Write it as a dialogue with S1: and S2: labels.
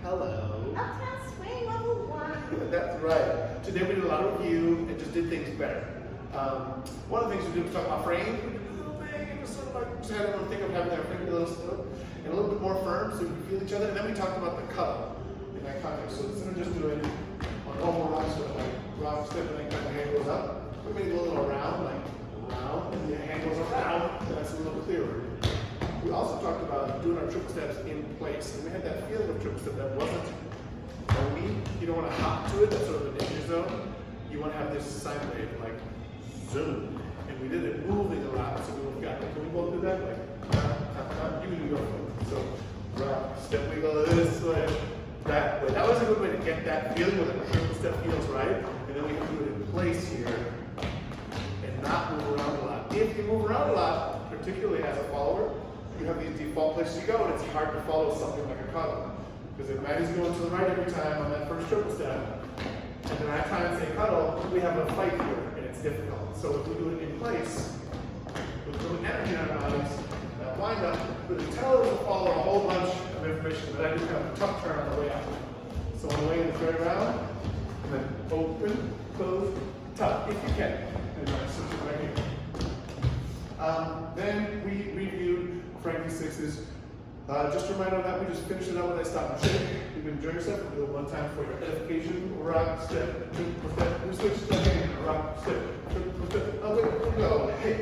S1: Hello.
S2: Uptown Swing level 1.
S1: That's right. Today we did a lot of review and just did things better. One of the things we did was talk about frame. We did a little thing, just sort of like just had everyone think of having their frame a little still and a little bit more firm so we can feel each other. And then we talked about the cuddle in that context. So instead of just doing a normal rock, sort of like rock step and then kind of hand goes up, we made it a little around, like around, and the hand goes around, and that's a little clearer. We also talked about doing our triple steps in place, and we had that feeling of triple step that wasn't bony. You don't want to hop to it, that's sort of a danger zone. You want to have this sine wave, like zoom. And we did it moving a lot, so we got like, can we both do that? Like, you can do your own. So, rock, step, wiggle this way, that way. That was a good way to get that feeling where the triple step feels right. And then we can do it in place here and not move around a lot. If you move around a lot, particularly as a follower, you have these default places you go, and it's hard to follow something like a cuddle. Because if Maddie's going to the right every time on that first triple step, and then I try and say cuddle, we have a fight here, and it's difficult. So if we do it in place, with a little energy in our bodies, that wind up, but it tells us to follow a whole bunch of information, but I do have a tough turn on the way out. So on the way in, it's right around, and then open, close, tuck, if you can. And I switch it right here. Then we reviewed Frankie Sixes. Just a reminder on that, we just finished it up with that stop and shake. You can enjoy yourself. We'll do it one time for your edification. Rock, step, triple step, we switch, step, rock, step, triple step, up, go, hey,